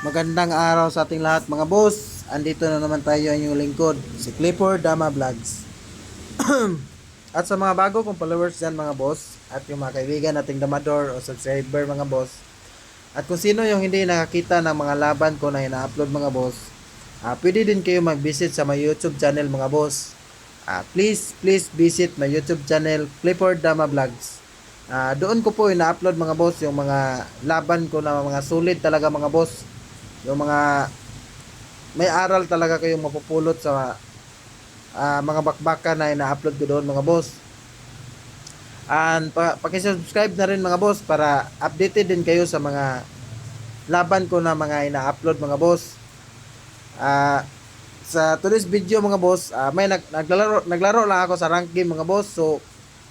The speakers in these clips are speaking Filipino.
Magandang araw sa ating lahat mga boss. Andito na naman tayo ang inyong lingkod, si Clifford Dama Vlogs. At sa mga bago kong followers dyan mga boss, at yung mga kaibigan nating damador o subscriber mga boss, at kung sino yung hindi nakakita ng mga laban ko na ina-upload mga boss, pwede din kayo mag-visit sa my YouTube channel mga boss. Please visit my YouTube channel, Clifford Dama Vlogs. Doon ko po ina-upload mga boss yung mga laban ko na mga sulit talaga mga boss. Yung mga may aral talaga kayong mapupulot sa mga bakbakan na ina-upload ko doon mga boss. And paki-subscribe na rin mga boss para updated din kayo sa mga laban ko na mga ina-upload mga boss. Sa today's video mga boss, may naglaro lang ako sa rank game mga boss. So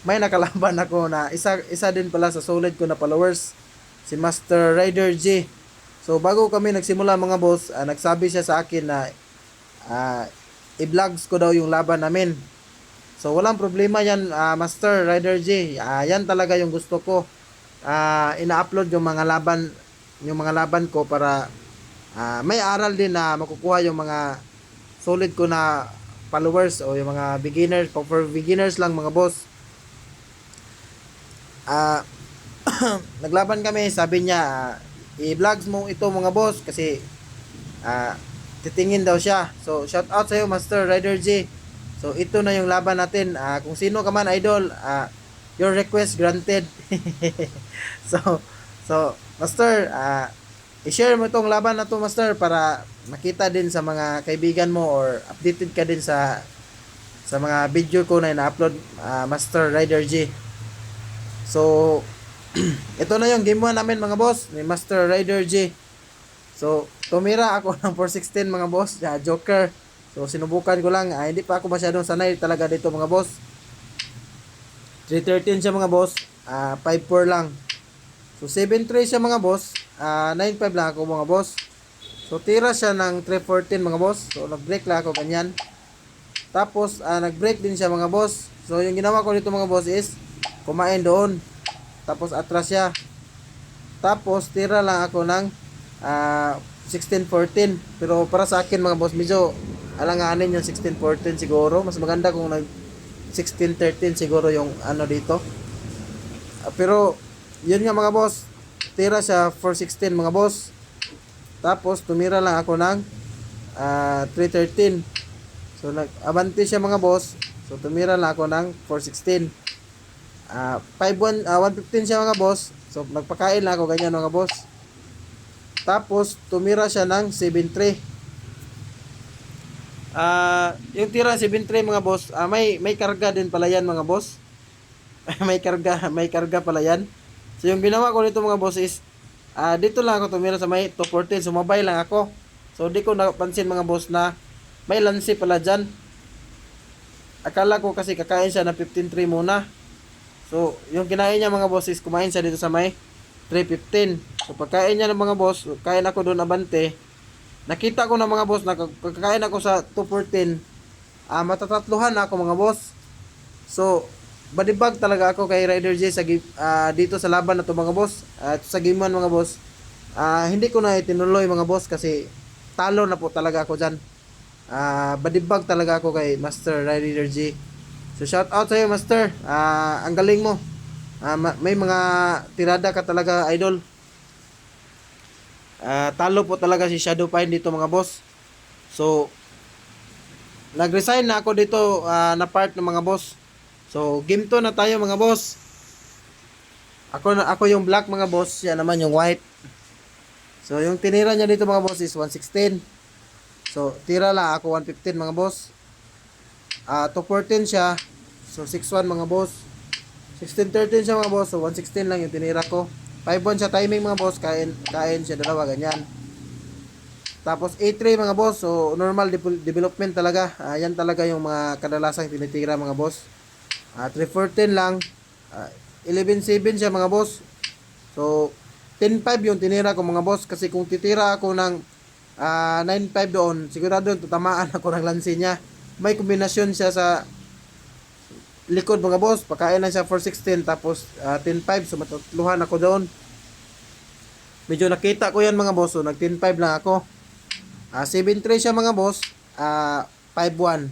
may nakalaban ako na isa din pala sa solid ko na followers, si Master Rider G. So bago kami nagsimula mga boss, nagsabi siya sa akin na i-vlogs ko daw yung laban namin. So walang problema yan, Master Rider G. Yan talaga yung gusto ko. Ina-upload yung mga laban ko para may aral din na makukuha yung mga solid ko na followers o yung mga beginners, for beginners lang mga boss. Naglaban kami, sabi niya i-vlogs mo ito mga boss kasi titingin daw siya. So shout out sa iyo Master Rider G. So ito na yung laban natin. Kung sino ka man idol, your request granted. so Master, i-share mo itong laban na to Master para makita din sa mga kaibigan mo or updated ka din sa mga video ko na ina-upload, Master Rider G. So ito na yung game 1 namin mga boss ni Master Rider G. So tumira ako ng 416 mga boss, Joker. So sinubukan ko lang, hindi pa ako masyadong sanay talaga dito mga boss. 313 siya mga boss, 54 lang. So 73 siya mga boss, 95 lang ako mga boss. So tira siya ng 314 mga boss. So nag-break lang ako ganyan. Tapos nag-break din siya mga boss. So yung ginawa ko dito mga boss is kumain doon. Tapos atras siya. Tapos tira lang ako ng 16-14. Pero para sa akin mga boss, medyo alanganin yung 16-14 siguro. Mas maganda kung nag 16-13 siguro yung ano dito. Pero yun nga mga boss, tira siya 416 mga boss. Tapos tumira lang ako ng 313. So nag-abante siya mga boss. So tumira lang ako ng 416. 115 siya mga boss. So nagpakain lang ako ganyan mga boss. Tapos tumira siya ng 73. Yung tira 73 mga boss, may karga din pala yan mga boss. may karga pala yan. So yung ginawa ko nito mga boss is dito lang ako tumira sa may 214. Sumabay lang ako. So di ko napansin mga boss na may lansi pala dyan. Akala ko kasi kakain siya na 15-3 muna. So yung kinain niya mga boss is kumain siya dito sa may 315. So pagkain niya ng mga boss, kain ako doon abante. Nakita ko na mga boss na pagkakain ako sa 214, matatatluhan na ako mga boss. So badibag talaga ako kay Rider J sa dito sa laban na to mga boss. At sa game 1 mga boss, hindi ko na itinuloy mga boss kasi talo na po talaga ako dyan. Badibag talaga ako kay Master Rider J. So shout out sa iyo Master. Ang galing mo. May mga tirada ka talaga idol. Talo po talaga si Shadow Pine dito mga boss. So nag-resign na ako dito na part ng mga boss. So game 2 na tayo mga boss. Ako yung black mga boss, siya naman yung white. So yung tinira niya dito mga boss is 116. So tira lang ako 115 mga boss. 214 siya. So 61 mga boss. 16-13 siya mga boss. So 116 lang yung tinira ko. 5-1 siya timing mga boss. Kain siya dalawa ganyan. Tapos 8-3 mga boss. So normal development talaga. Yan talaga yung mga kadalasang tinitira mga boss. 3-14 lang. 11-7 siya mga boss. So 10-5 yung tinira ko mga boss. Kasi kung titira ako ng 9-5 doon, sigurado tutamaan ako ng lansi niya. May kombinasyon siya sa likod mga boss. Pagkain na siya 416 tapos 10-5. So matatluhan ako doon. Medyo nakita ko yan mga boss. So nag 10.5 lang ako. 7.3 siya mga boss. 5.1.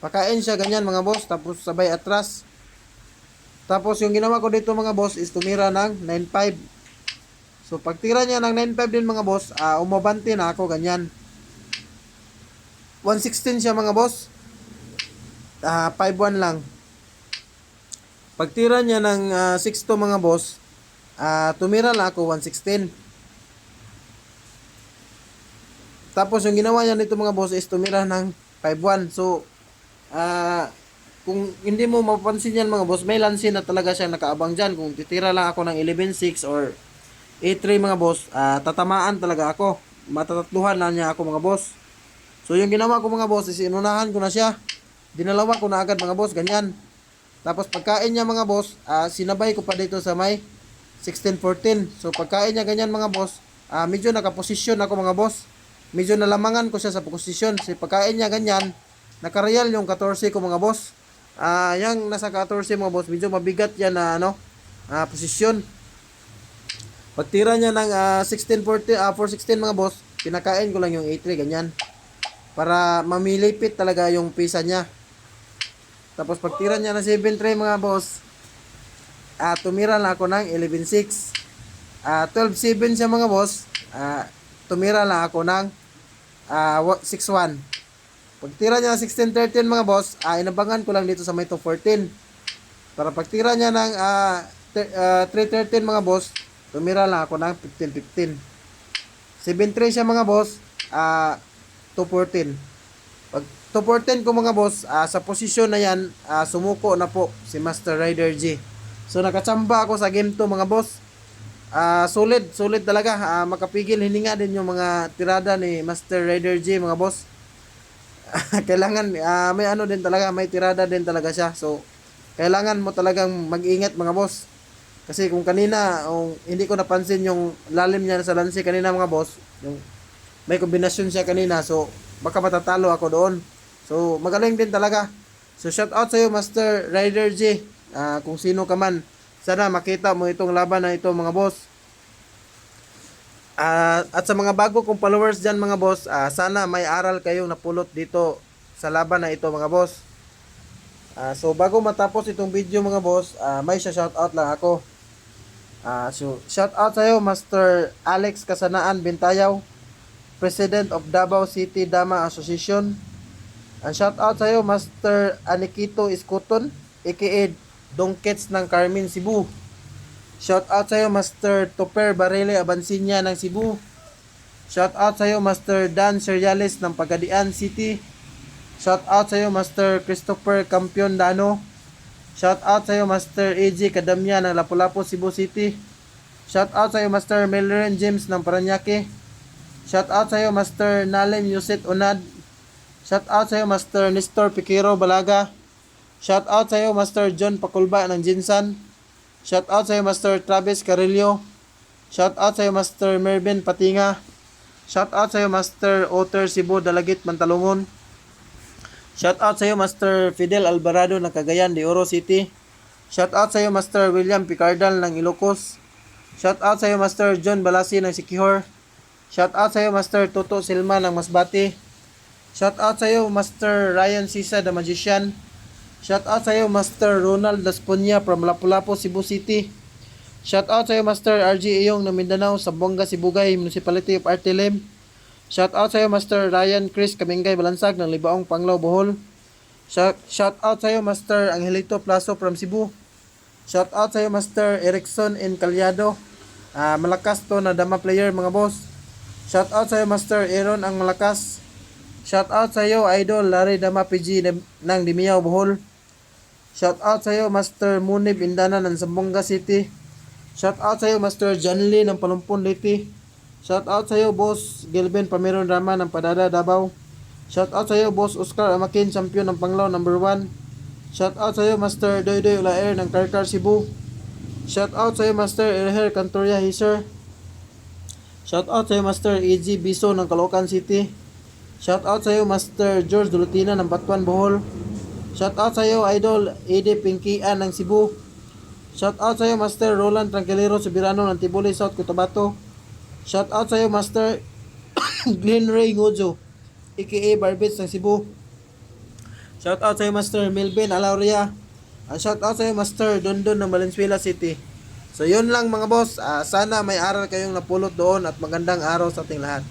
Pakain siya ganyan mga boss. Tapos sabay atras. Tapos yung ginawa ko dito mga boss is tumira ng 9.5. So pagtira niya ng 9.5 din mga boss, umabante na ako ganyan. 116 siya mga boss. 5.1 lang. Pagtira niya ng 6.2 mga boss, tumira lang ako 116. Tapos yung ginawa niya nito mga boss is tumira ng 5.1. So kung hindi mo mapapansin yan mga boss, may lansi na talaga siyang nakaabang dyan. Kung titira lang ako ng 11.6 or 8.3 mga boss, tatamaan talaga ako. Matatatluhan na niya ako mga boss. So yung ginawa ko mga boss is inunahan ko na siya. Dinalawa ko na agad mga boss, ganyan. Tapos pagkain niya mga boss, sinabay ko pa dito sa may 16-14. So pagkain niya ganyan mga boss, medyo nakaposisyon ako mga boss. Medyo nalamangan ko siya sa posisyon. So pagkain niya ganyan, nakareal yung 14 ko mga boss. Yung nasa 14 mga boss, medyo mabigat yan na posisyon. Pagtira niya ng 416 mga boss, pinakain ko lang yung 83 ganyan. Para mamilipit talaga yung pisa niya. Tapos pagtira niya ng 7.3 mga boss, tumira lang ako ng 11.6. 12.7 siya mga boss, tumira lang ako ng 6.1. Pagtira niya ng 16.13 mga boss, inabangan ko lang dito sa may 2.14. Para pagtira niya ng 3.13 mga boss, tumira lang ako ng 15.15. 7.3 siya mga boss, 2.14. Pag 2.14 ko mga boss, sa posisyon na yan, sumuko na po si Master Rider G. So nakachamba ako sa game to mga boss. Solid talaga. Makapigil hininga din yung mga tirada ni Master Rider G mga boss. Kailangan may ano din talaga, may tirada din talaga siya. So kailangan mo talagang mag-ingat mga boss. Kasi kung kanina hindi ko napansin yung lalim niya sa lansi kanina mga boss, yung may kombinasyon siya kanina, so baka matatalo ako doon. So magaling din talaga. So shout out sa iyo Master Rider G. Kung sino ka man, sana makita mo itong laban na ito mga boss. At sa mga bago kong followers dyan mga boss, sana may aral kayong napulot dito sa laban na ito mga boss. So bago matapos itong video mga boss, may shout out lang ako. So shout out sa iyo Master Alex Kasanaan Bintayaw, President of Davao City Dama Association. Shout out sa iyo Master Anikito Iskuton, aka Dongkets ng Carmen Cebu. Shout out sa iyo Master Topper Barele Abansinya ng Cebu. Shout out sa iyo Master Dan Seriales ng Pagadian City. Shout out sa iyo Master Christopher Campion Dano. Shout out sa iyo Master AJ Kadamya ng Lapu-Lapu Cebu City. Shout out sa iyo Master Melren James ng Paranaque. Shout out sa iyo Master Nalem Yuset Unad. Shout out sa iyo Master Nestor Piquero Balaga. Shout out sa iyo Master John Pakulba ng Jinsan. Shout out sa iyo Master Travis Carillo. Shout out sa iyo Master Mervin Patinga. Shout out sa iyo Master Otter Cebu Dalagit Mantalungon. Shout out sa iyo Master Fidel Alvarado ng Cagayan de Oro City. Shout out sa iyo Master William Picardal ng Ilocos. Shout out sa iyo Master John Balasi ng Siquijor. Shout out sa iyo Master Toto Silma ng Masbate. Shout out sa iyo Master Ryan Sisa the Magician. Shout out sa iyo Master Ronald Daspunya from Lapu-Lapu Cebu City. Shout out sa iyo Master RG Iyong ng Mindanao, Zamboanga, Sibugay, Municipality of Artilem. Shout out sa iyo Master Ryan Chris Kamingay Balansag ng Libaong, Panglao, Bohol. Shout out sa iyo Master Angelito Plaso from Cebu. Shout out sa iyo Master Erickson N. Calyado. Malakas to na dama player mga boss. Shout out sa iyo Master Aaron ang malakas. Shout out sa iyo Idol Larry Dama PG ng Dimiao, Bohol. Shout out sa iyo Master Munib Indana ng Zamboanga City. Shout out sa iyo Master Janly ng Palumpon, Leyte. Shout out sa iyo Boss Gilben Pameron Rama ng Padada, Davao. Shout out sa iyo Boss Oscar Amakin, champion ng Panglao number 1. Shout out sa iyo Master Doydoy Ulaer ng Karkar, Cebu. Shout out sa iyo Master Erher Cantoria, Hiser. Shout out sa iyo Master EG Biso ng Caloocan City. Shout out sa iyo Master George Dulutina ng Batuan, Bohol. Shout out sa iyo Idol Ede Pinkian ng Cebu. Shout out sa iyo Master Roland Tranquilero Subirano ng Tibuli, South Cotabato. Shout out sa iyo, Master Glenn Ray Ngojo, aka Barbits ng Cebu. Shout out sa iyo, Master Melvin Alauria. Shout out sa iyo, Master Dondon ng Valenzuela City. So yun lang mga boss, sana may aral kayong napulot doon at magandang araw sa ating lahat.